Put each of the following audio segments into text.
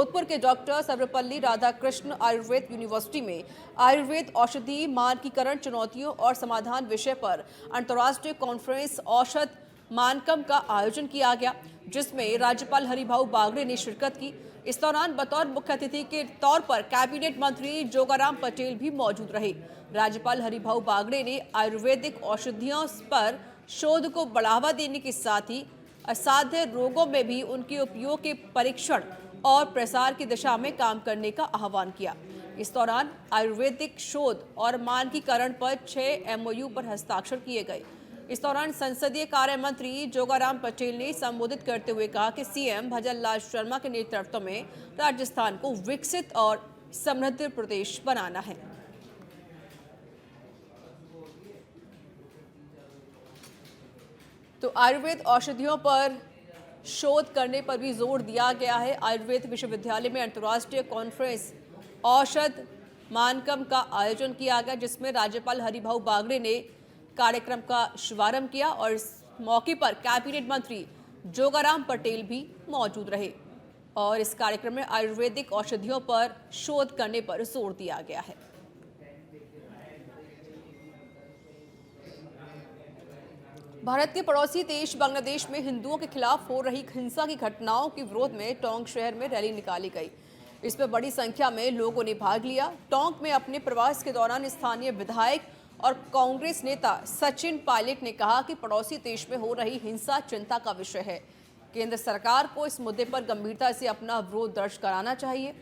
जोधपुर के doctor Sarvepalli Radhakrishna Ayurveda university में आयुर्वेद औषधि मानकीकरण चुनौतियों और समाधान विषय पर अंतर्राष्ट्रीय कॉन्फ्रेंस औषध मानकम का आयोजन किया गया, जिसमें राज्यपाल हरिभाऊ बागड़े ने शिरकत की। इस दौरान बतौर मुख्य अतिथि के तौर पर कैबिनेट मंत्री जोगाराम पटेल भी मौजूद रहे। राज्यपाल हरिभाऊ बागड़े ने आयुर्वेदिक औषधियों पर शोध को बढ़ावा देने के साथ ही असाध्य रोगों में भी उनके उपयोग के परीक्षण और प्रसार की दिशा में काम करने का आह्वान किया। इस दौरान आयुर्वेदिक शोध और मानकीकरण पर 6 MOU पर हस्ताक्षर किए गए। इस दौरान संसदीय कार्य मंत्री जोगाराम पटेल ने संबोधित करते हुए कहा कि सीएम भजन लाल शर्मा के नेतृत्व में राजस्थान को विकसित और समृद्ध प्रदेश बनाना है। तो आयुर्वेद औषधियों पर शोध करने पर भी जोर दिया गया है। आयुर्वेद विश्वविद्यालय में अंतर्राष्ट्रीय कॉन्फ्रेंस औषध मानकम का आयोजन किया गया, जिसमें राज्यपाल हरिभाऊ बागड़े ने कार्यक्रम का शुभारंभ किया और इस मौके पर कैबिनेट मंत्री जोगाराम पटेल भी मौजूद रहे और इस कार्यक्रम में आयुर्वेदिक औषधियों पर शोध करने पर जोर दिया गया है। भारत के पड़ोसी देश बांग्लादेश में हिंदुओं के खिलाफ हो रही हिंसा की घटनाओं के विरोध में टोंक शहर में रैली निकाली गई। इसमें बड़ी संख्या में लोगों ने भाग लिया। टोंक में अपने प्रवास के दौरान स्थानीय विधायक और कांग्रेस नेता सचिन पायलट ने कहा कि पड़ोसी देश में हो रही हिंसा चिंता का विषय है। केंद्र सरकार को इस मुद्दे पर गंभीरता से अपना विरोध दर्ज कराना चाहिए।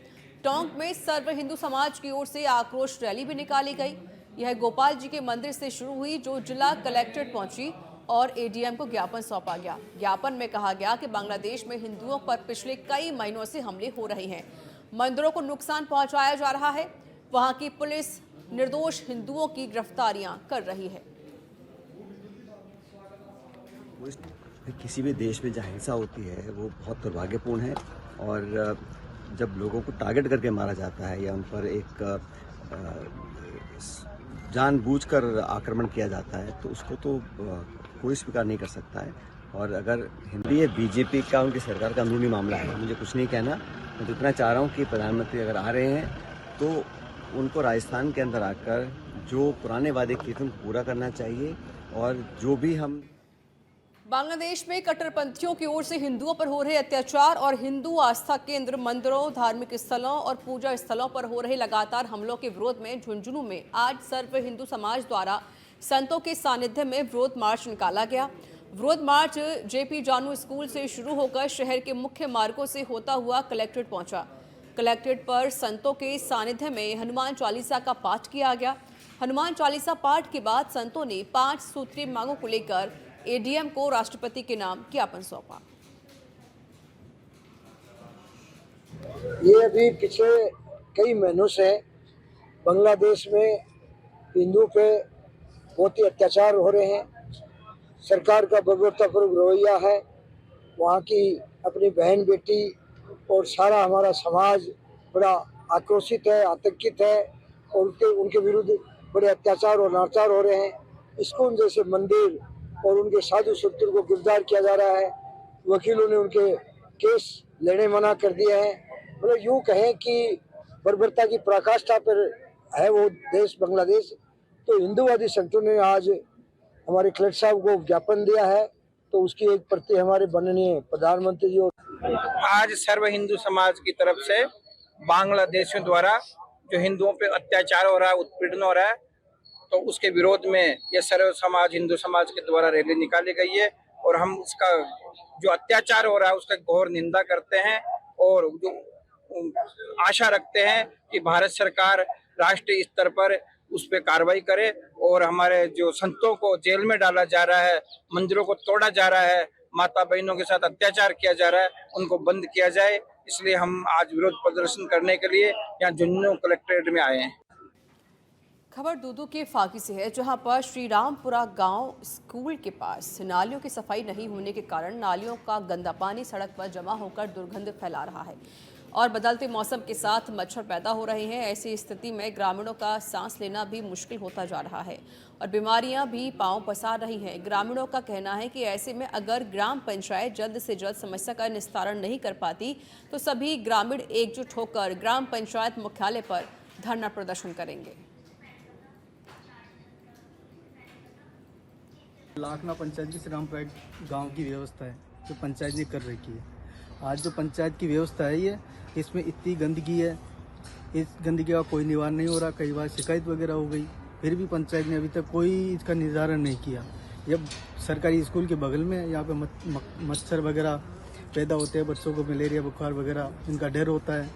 टोंक में सर्व हिंदू समाज की ओर से आक्रोश रैली भी निकाली गई। यह गोपाल जी के मंदिर से शुरू हुई, जो जिला कलेक्ट्रेट पहुंची और एडीएम को ज्ञापन सौंपा गया। ज्ञापन में कहा गया कि बांग्लादेश में हिंदुओं पर पिछले कई महीनों से हमले हो रहे हैं, मंदिरों को नुकसान पहुंचाया जा रहा है, वहां की पुलिस निर्दोष हिंदुओं की गिरफ्तारियां कर रही है। किसी भी देश में जहाँ हिंसा होती है वो बहुत दुर्भाग्यपूर्ण है और जब लोगों को टारगेट करके मारा जाता है या उन पर एक जानबूझकर आक्रमण किया जाता है तो उसको तो कोई स्वीकार नहीं कर सकता है। और अगर हिंदी बीजेपी का उनकी सरकार का अंदरूनी मामला है, मुझे कुछ नहीं कहना। मैं तो इतना चाह रहा हूँ कि प्रधानमंत्री अगर आ रहे हैं तो उनको राजस्थान के अंदर आकर जो पुराने वादे किए थे उनको पूरा करना चाहिए। और जो भी हम बांग्लादेश में कट्टरपंथियों की ओर से हिंदुओं पर हो रहे अत्याचार और हिंदू आस्था केंद्र, मंदिरों, धार्मिक स्थलों और पूजा स्थलों पर हो रहे लगातार हमलों के विरोध में झुंझुनू में आज सर्व हिंदू समाज द्वारा संतों के सानिध्य में विरोध मार्च निकाला गया। विरोध मार्च जेपी जानू स्कूल से शुरू होकर शहर के मुख्य मार्गों से होता हुआ कलेक्ट्रेट पहुंचा। कलेक्ट्रेट पर संतों के सानिध्य में हनुमान चालीसा का पाठ किया गया। हनुमान चालीसा पाठ के बाद संतों ने 5 सूत्रीय मांगों को लेकर एडीएम को राष्ट्रपति के नाम ज्ञापन सौंपा। ये अभी पिछले कई महीनों से बांग्लादेश में हिंदुओं पे बहुत ही अत्याचार हो रहे हैं। सरकार का बर्बरतापूर्वक रवैया है। वहाँ की अपनी बहन बेटी और सारा हमारा समाज बड़ा आक्रोशित है, आतंकित है और उनके विरुद्ध बड़े अत्याचार और नाचार हो रहे हैं। इस्कॉन जैसे मंदिर और उनके साधु संतों को गिरफ्तार किया जा रहा है। वकीलों ने उनके केस लेने मना कर दिया है। मतलब यूँ कहें कि बर्बरता की पराकाष्ठा पर है वो देश बांग्लादेश। तो हिंदूवादी संगठनों ने आज हमारे कलेक्टर साहब को ज्ञापन दिया है, तो उसकी एक प्रति हमारे माननीय प्रधानमंत्री जी आज सर्व हिंदू समाज की तरफ से बांग्लादेशियों द्वारा जो हिंदुओं पे अत्याचार हो रहा है, उत्पीड़न हो रहा है, तो उसके विरोध में ये सर्व समाज हिंदू समाज के द्वारा रैली निकाली गई है और हम उसका जो अत्याचार हो रहा है उसका घोर निंदा करते हैं और जो आशा रखते हैं कि भारत सरकार राष्ट्रीय स्तर पर उस पर कार्रवाई करे और हमारे जो संतों को जेल में डाला जा रहा है, मंदिरों को तोड़ा जा रहा है, माता बहनों के साथ अत्याचार किया जा रहा है, उनको बंद किया जाए। इसलिए हम आज विरोध प्रदर्शन करने के लिए यहाँ झुंझुनू कलेक्ट्रेट में आए हैं। खबर दूदू के फाकी से है, जहां पर श्रीरामपुरा गांव स्कूल के पास नालियों की सफाई नहीं होने के कारण नालियों का गंदा पानी सड़क पर जमा होकर दुर्गंध फैला रहा है। और बदलते मौसम के साथ मच्छर पैदा हो रहे हैं। ऐसी स्थिति में ग्रामीणों का सांस लेना भी मुश्किल होता जा रहा है और बीमारियां भी पांव पसार रही हैं। ग्रामीणों का कहना है कि ऐसे में अगर ग्राम पंचायत जल्द से जल्द समस्या का निस्तारण नहीं कर पाती तो सभी ग्रामीण एकजुट होकर ग्राम पंचायत मुख्यालय पर धरना प्रदर्शन करेंगे। लाखना पंचायत की श्रीरामपुर गांव की व्यवस्था है जो पंचायत ने कर रखी है। आज जो पंचायत की व्यवस्था है ये, इसमें इतनी गंदगी है, इस गंदगी का कोई निवारण नहीं हो रहा। कई बार शिकायत वगैरह हो गई, फिर भी पंचायत ने अभी तक कोई इसका निर्धारण नहीं किया। जब सरकारी स्कूल के बगल में यहाँ पे मच्छर वगैरह पैदा होते हैं, बच्चों को मलेरिया बुखार वगैरह इनका डर होता है,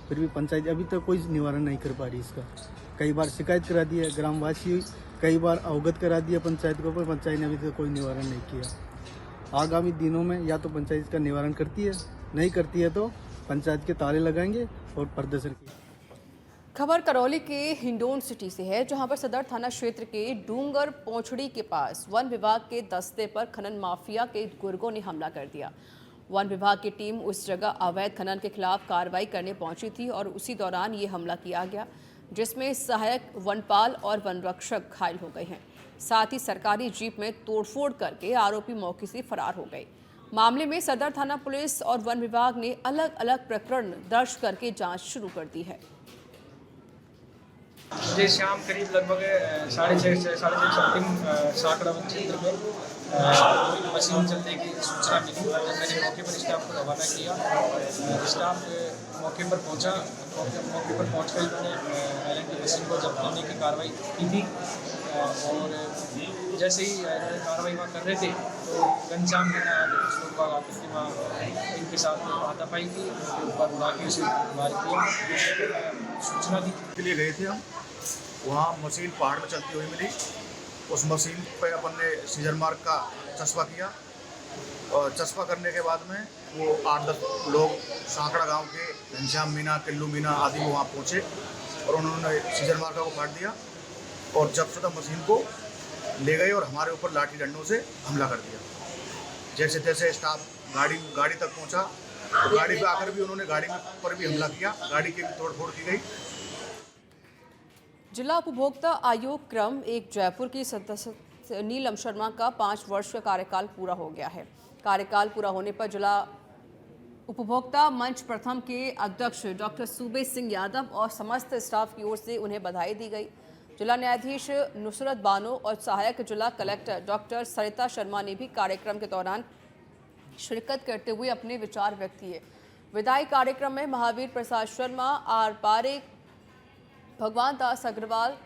फिर भी पंचायत अभी तक कोई निवारण नहीं कर पा रही इसका। कई बार शिकायत करा दी है, ग्रामवासी कई बार अवगत करा दिया पंचायत को, पर पंचायत ने अभी तक कोई निवारण नहीं किया। आगामी दिनों में या तो पंचायत इसका निवारण करती है, नहीं करती है तो पंचायत के ताले लगाएंगे और प्रदर्शन की। खबर करौली के हिंडोन सिटी से है, जहां पर सदर थाना क्षेत्र के डूंगर पोछड़ी के पास वन विभाग के दस्ते पर खनन माफिया के गुर्गों ने हमला कर दिया। वन विभाग की टीम उस जगह अवैध खनन के खिलाफ कार्रवाई करने पहुंची थी और उसी दौरान ये हमला किया गया, जिसमें सहायक वनपाल और वनरक्षक घायल हो गए हैं। साथ ही सरकारी जीप में तोड़फोड़ करके आरोपी मौके से फरार हो गए। मामले में सदर थाना पुलिस और वन विभाग ने अलग अलग प्रकरण दर्ज करके जांच शुरू कर दी है। मुझे शाम करीब लगभग 6:30 समथिंग साकड़ा क्षेत्र में मशीन चलने की सूचना मिली। जब मैंने मौके पर स्टाफ को रवाना किया, स्टाफ मौके पर पहुंचा। मौके पर पहुंचकर इन्होंने एलएनटी मशीन को जब्त करने की कार्रवाई की थी और जैसे ही इन्होंने कार्रवाई वहाँ कर रहे थे तो घनश्याम मीणा कुछ लोग बाग आकर के वहाँ इनके साथ हाथापाई की, ऊपर उड़ा के उसे मार किया। सूचना दी के लिए गए थे हम, वहाँ मशीन पहाड़ में चलती हुई मिली। उस मशीन पे अपन ने सीजर मार्क का चस्पा किया और चस्पा करने के बाद में वो 8-10 लोग सांकड़ा गांव के घनश्याम मीणा, किल्लू मीणा आदि वो वहाँ पहुँचे और उन्होंने सीजर मार्का को काट दिया और जब्तशुदा मशीन को ले गए और हमारे ऊपर लाठी डंडों से हमला कर दिया। जैसे तैसे स्टाफ गाड़ी तक पहुँचा तो गाड़ी पे आकर भी उन्होंने गाड़ी पर भी हमला किया, गाड़ी की भी तोड़फोड़ की गई। जिला उपभोक्ता आयोग क्रम 1 जयपुर की सदस्य नीलम शर्मा का 5 वर्ष का कार्यकाल पूरा हो गया है। कार्यकाल पूरा होने पर जिला उपभोक्ता मंच प्रथम के अध्यक्ष डॉक्टर सूबे सिंह यादव और समस्त स्टाफ की ओर से उन्हें बधाई दी गई। जिला न्यायाधीश नुसरत बानो और सहायक जिला कलेक्टर डॉक्टर सरिता शर्मा ने भी कार्यक्रम के दौरान शिरकत करते हुए अपने विचार व्यक्त किए। विदाई कार्यक्रम में महावीर प्रसाद शर्मा, आर पारेख, भगवान दास अग्रवाल,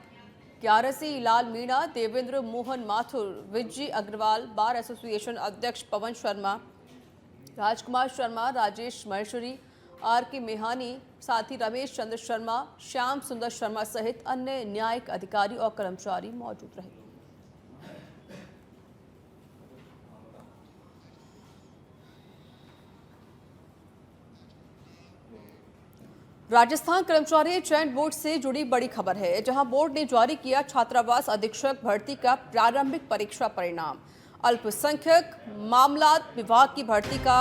ग्यारसी लाल मीणा, देवेंद्र मोहन माथुर, विजय अग्रवाल, बार एसोसिएशन अध्यक्ष पवन शर्मा, राजकुमार शर्मा, राजेश महेश्वरी, आर के मेहानी, साथ ही रमेश चंद्र शर्मा, श्याम सुंदर शर्मा सहित अन्य न्यायिक अधिकारी और कर्मचारी मौजूद रहे। राजस्थान कर्मचारी चयन बोर्ड से जुड़ी बड़ी खबर है, जहां बोर्ड ने जारी किया छात्रावास अधीक्षक भर्ती का प्रारंभिक परीक्षा परिणाम। अल्पसंख्यक मामलात विभाग की भर्ती का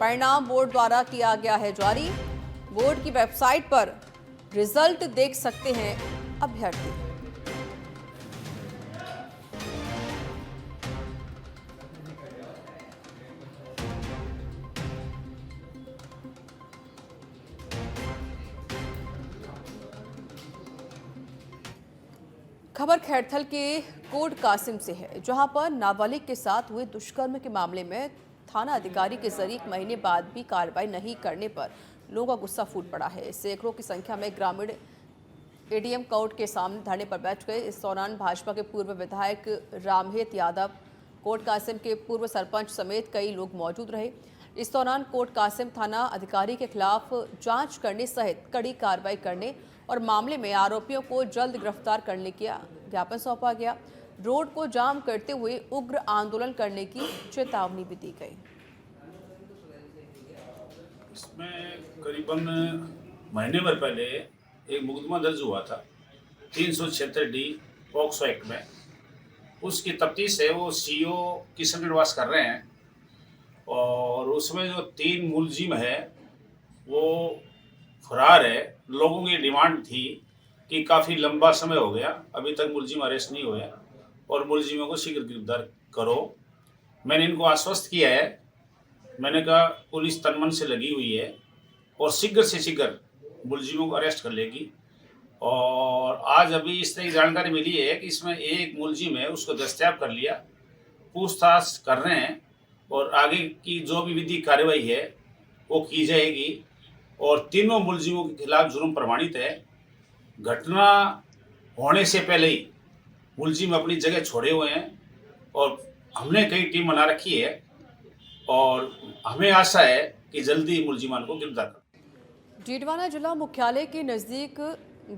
परिणाम बोर्ड द्वारा किया गया है जारी। बोर्ड की वेबसाइट पर रिजल्ट देख सकते हैं अभ्यर्थी। खबर खैरथल के कोट कासिम से है, जहां पर नाबालिग के साथ हुए दुष्कर्म के मामले में थाना अधिकारी के जरिए 1 महीने बाद भी कार्रवाई नहीं करने पर लोगों का गुस्सा फूट पड़ा है। सैकड़ों की संख्या में ग्रामीण एडीएम कोर्ट के सामने धरने पर बैठ गए। इस दौरान भाजपा के पूर्व विधायक रामहेत यादव, कोट कासिम के पूर्व सरपंच समेत कई लोग मौजूद रहे। इस दौरान कोट कासिम थाना अधिकारी के खिलाफ जांच करने सहित कड़ी कार्रवाई करने और मामले में आरोपियों को जल्द गिरफ्तार करने का ज्ञापन सौंपा गया। रोड को जाम करते हुए उग्र आंदोलन करने की चेतावनी भी दी गई। इसमें करीबन महीने भर पहले एक मुकदमा दर्ज हुआ था 376D पॉक्सो एक्ट में। उसकी तफ्तीश है वो सीओ किशन निवास कर रहे हैं और उसमें जो 3 मुलजिम है वो फरार है। लोगों की डिमांड थी कि काफ़ी लंबा समय हो गया, अभी तक मुलजिम अरेस्ट नहीं हुए और मुलजिमों को शीघ्र गिरफ्तार करो। मैंने इनको आश्वस्त किया है, मैंने कहा पुलिस तन मन से लगी हुई है और शीघ्र से शीघ्र मुलजिमों को अरेस्ट कर लेगी। और आज अभी इस तरह की जानकारी मिली है कि इसमें एक मुलजिम है, उसको दस्तयाब कर लिया, पूछताछ कर रहे हैं और आगे की जो भी विधिक कार्रवाई है वो की जाएगी। और तीनों मुलजिमों के खिलाफ जुर्म प्रमाणित है। घटना होने से पहले ही मुलजिम अपनी जगह छोड़े हुए हैं और हमने कई टीम बना रखी है और हमें आशा है कि जल्दी मुलजिमान को गिरफ्तार कर। डीडवाना जिला मुख्यालय के नजदीक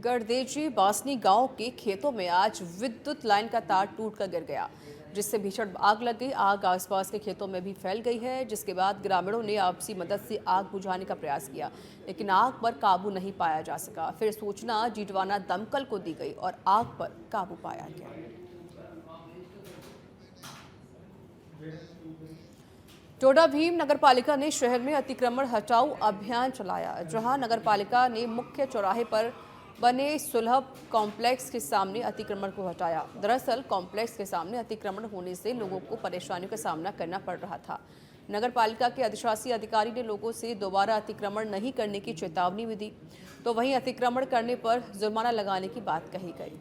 गड़देजी बासनी गांव के खेतों में आज विद्युत लाइन का तार टूटकर गिर गया, जिससे भीषण आग लग गई। आग आसपास के खेतों में भी फैल गई है, जिसके बाद ग्रामीणों ने आपसी मदद से आग बुझाने का प्रयास किया, लेकिन आग पर काबू नहीं पाया जा सका। फिर सूचना डीडवाना दमकल को दी गई और आग पर काबू पाया गया। टोडा भीम नगरपालिका ने शहर में अतिक्रमण हटाओ अभियान चलाया, जहां नगरपालिका ने मुख्य चौराहे पर बने सुलभ कॉम्प्लेक्स के सामने अतिक्रमण को हटाया। दरअसल कॉम्प्लेक्स के सामने अतिक्रमण होने से लोगों को परेशानियों का सामना करना पड़ रहा था। नगरपालिका के अधिशासी अधिकारी ने लोगों से दोबारा अतिक्रमण नहीं करने की चेतावनी भी दी, तो वहीं अतिक्रमण करने पर जुर्माना लगाने की बात कही गई।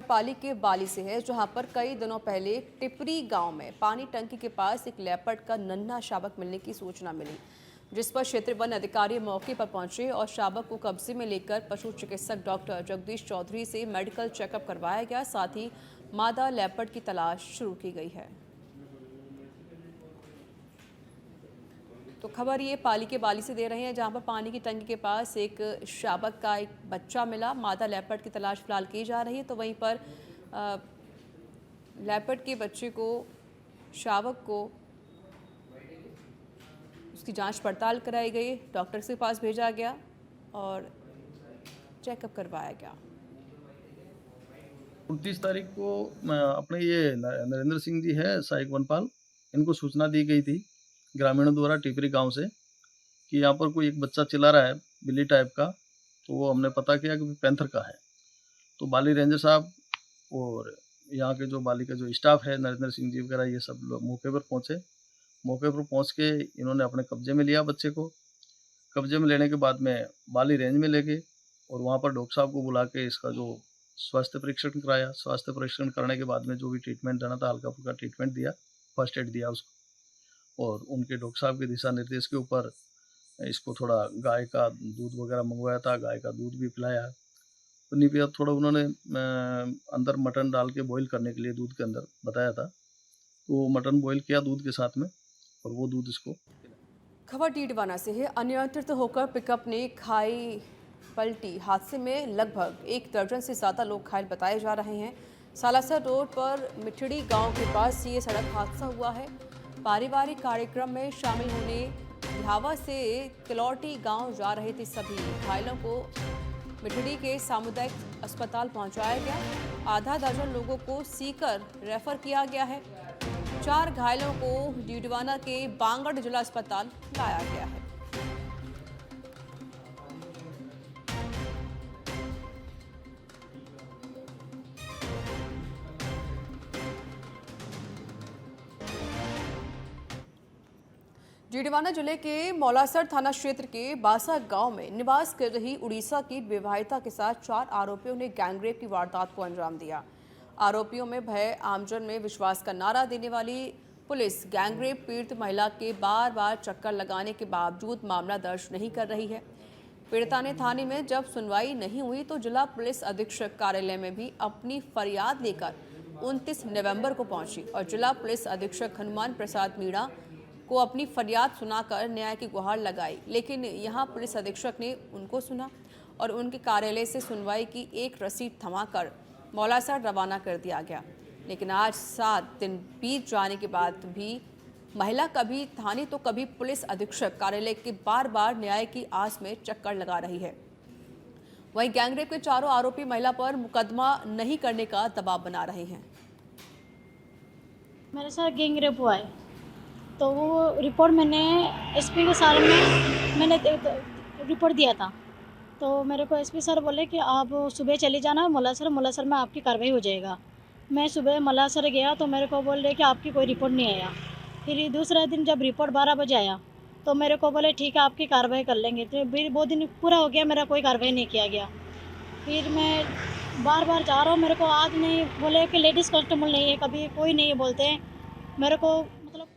पाली के बाली से है, जहां पर कई दिनों पहले टिपरी गांव में पानी टंकी के पास एक लेपर्ड का नन्हा शावक मिलने की सूचना मिली, जिस पर क्षेत्रीय वन अधिकारी मौके पर पहुंचे और शावक को कब्जे में लेकर पशु चिकित्सक डॉक्टर जगदीश चौधरी से मेडिकल चेकअप करवाया गया। साथ ही मादा लेपर्ड की तलाश शुरू की गई है। तो खबर ये पाली के बाली से दे रहे हैं, जहां पर पानी की टंकी के पास एक शावक का एक बच्चा मिला। मादा लेपर्ड की तलाश फिलहाल की जा रही है, तो वहीं पर लेपर्ड के बच्चे को, शावक को, उसकी जांच पड़ताल कराई गई, डॉक्टर के पास भेजा गया और चेकअप करवाया गया। 29 तारीख को अपने ये नरेंद्र सिंह जी है सहायक वनपाल, इनको सूचना दी गई थी ग्रामीणों द्वारा टिपरी गांव से कि यहाँ पर कोई एक बच्चा चिल्ला रहा है बिल्ली टाइप का। तो वो हमने पता किया कि पैंथर का है। तो बाली रेंजर साहब और यहाँ के जो बाली का जो स्टाफ है, नरेंद्र सिंह जी वगैरह, ये सब लोग मौके पर पहुँचे। मौके पर पहुँच के इन्होंने अपने कब्जे में लिया बच्चे को। कब्जे में लेने के बाद में बाली रेंज में ले गए और वहाँ पर डॉक्टर साहब को बुला के इसका जो स्वास्थ्य परीक्षण कराया। स्वास्थ्य परीक्षण करने के बाद में जो भी ट्रीटमेंट देना था, हल्का फुल्का ट्रीटमेंट दिया, फर्स्ट एड दिया उसको। और उनके डॉक्टर साहब के दिशा निर्देश के ऊपर इसको थोड़ा गाय का दूध वगैरह मंगवाया था, गाय का दूध भी पिलाया। तो नहीं पिया, थोड़ा उन्होंने अंदर मटन डाल के बॉईल करने के लिए दूध के अंदर बताया था, तो मटन बॉईल किया दूध के साथ में और वो दूध इसको। खबर डीडवाना से है। अनियंत्रित होकर पिकअप ने खाई पलटी हादसे में लगभग 1 दर्जन से ज़्यादा लोग घायल बताए जा रहे हैं। सालासर रोड पर मिठड़ी गांव के पास ये सड़क हादसा हुआ है। पारिवारिक कार्यक्रम में शामिल होने ढावा से तिलौटी गांव जा रहे थे सभी घायलों को मिठड़ी के सामुदायिक अस्पताल पहुंचाया गया। आधा दर्जन लोगों को सीकर रेफर किया गया है। 4 घायलों को डीडवाना के बांगड़ जिला अस्पताल लाया गया है। डीडवाना जिले के मौलासर थाना क्षेत्र के बासा गांव में निवास कर रही उड़ीसा की विवाहिता के साथ 4 आरोपियों ने गैंगरेप की वारदात को अंजाम दिया। आरोपियों में भय आमजन में विश्वास का नारा देने वाली पुलिस गैंगरेप पीड़ित महिला के बार बार चक्कर लगाने के बावजूद मामला दर्ज नहीं कर रही है। पीड़िता ने थाने में जब सुनवाई नहीं हुई तो जिला पुलिस अधीक्षक कार्यालय में भी अपनी फरियाद लेकर 29 नवंबर को पहुंची और जिला पुलिस अधीक्षक हनुमान प्रसाद मीणा को अपनी फरियाद सुनाकर न्याय की गुहार लगाई, लेकिन यहां पुलिस अधीक्षक ने उनको सुना और उनके कार्यालय से सुनवाई की एक रसीद थमाकर मौलासर रवाना कर दिया गया। लेकिन आज 7 दिन बीत जाने के बाद भी महिला कभी थाने तो कभी पुलिस अधीक्षक कार्यालय के बार बार न्याय की आस में चक्कर लगा रही है। वहीं गैंगरेप के चारों आरोपी महिला पर मुकदमा नहीं करने का दबाव बना रहे हैं। मेरे साथ गैंग रेप हुआ है, तो वो रिपोर्ट मैंने एसपी के सामने मैंने रिपोर्ट दिया था। तो मेरे को एसपी सर बोले कि आप सुबह चले जाना मुलासर में आपकी कार्रवाई हो जाएगा। मैं सुबह मुलासर गया तो मेरे को बोल रहे कि आपकी कोई रिपोर्ट नहीं आया। फिर दूसरा दिन जब रिपोर्ट 12 बजे आया तो मेरे को बोले ठीक है आपकी कार्रवाई कर लेंगे। तो फिर वो दिन पूरा हो गया, मेरा कोई कार्रवाई नहीं किया गया। फिर मैं बार बार जा रहा हूँ, मेरे को आज नहीं बोले कि लेडीज़ कांस्टेबल नहीं है, कभी कोई नहीं है बोलते हैं मेरे को। मतलब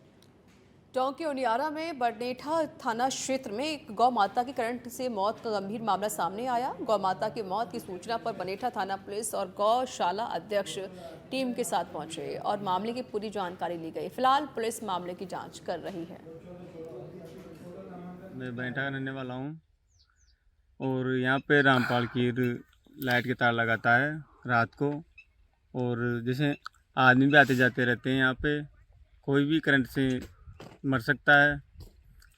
टोंक के उनियारा में बरनेठा थाना क्षेत्र में एक गौ माता की करंट से मौत का गंभीर मामला सामने आया। गौ माता की मौत की सूचना पर बरनेठा थाना पुलिस और गौशाला अध्यक्ष टीम के साथ पहुंचे और मामले की पूरी जानकारी ली गई। फिलहाल पुलिस मामले की जांच कर रही है। मैं बरनेठा का रहने वाला हूँ और यहाँ पे रामपाल की लाइट के तार लगाता है रात को, और जैसे आदमी भी आते जाते रहते हैं यहाँ पे, कोई भी करंट से मर सकता है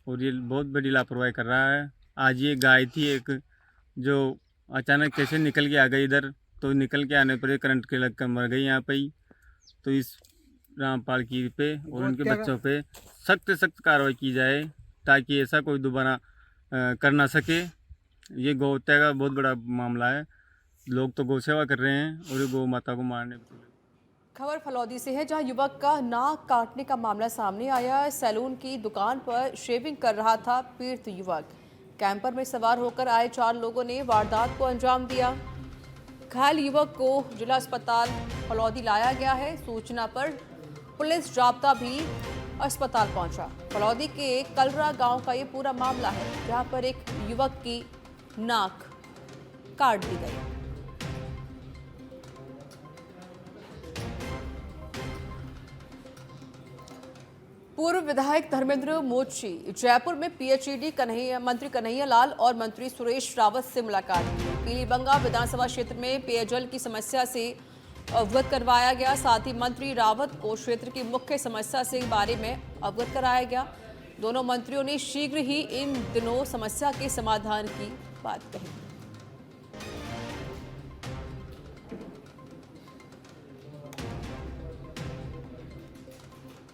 और ये बहुत बड़ी लापरवाही कर रहा है। आज ये गाय थी एक जो अचानक कैसे निकल के आ गई इधर, तो निकल के आने पर करंट के लग कर मर गई यहाँ पे ही। तो इस रामपाल की पे और उनके बच्चों पे सख्त सख्त कार्रवाई की जाए ताकि ऐसा कोई दोबारा कर ना सके। ये गौ हत्या का बहुत बड़ा मामला है, लोग तो गौ सेवा कर रहे हैं और ये गौ माता को मारने। खबर फलौदी से है, जहां युवक का नाक काटने का मामला सामने आया। सैलून की दुकान पर शेविंग कर रहा था पीड़ित युवक। कैंपर में सवार होकर आए 4 लोगों ने वारदात को अंजाम दिया। घायल युवक को जिला अस्पताल फलौदी लाया गया है। सूचना पर पुलिस जाब्ता भी अस्पताल पहुंचा। फलौदी के कलरा गांव का ये पूरा मामला है, जहां पर एक युवक की नाक काट दी गई। पूर्व विधायक धर्मेंद्र मोची जयपुर में पीएचईडी मंत्री कन्हैया लाल और मंत्री सुरेश रावत से मुलाकात की। पीलीबंगा विधानसभा क्षेत्र में पेयजल की समस्या से अवगत करवाया गया। साथ ही मंत्री रावत को क्षेत्र की मुख्य समस्या से बारे में अवगत कराया गया। दोनों मंत्रियों ने शीघ्र ही इन दिनों समस्या के समाधान की बात कही।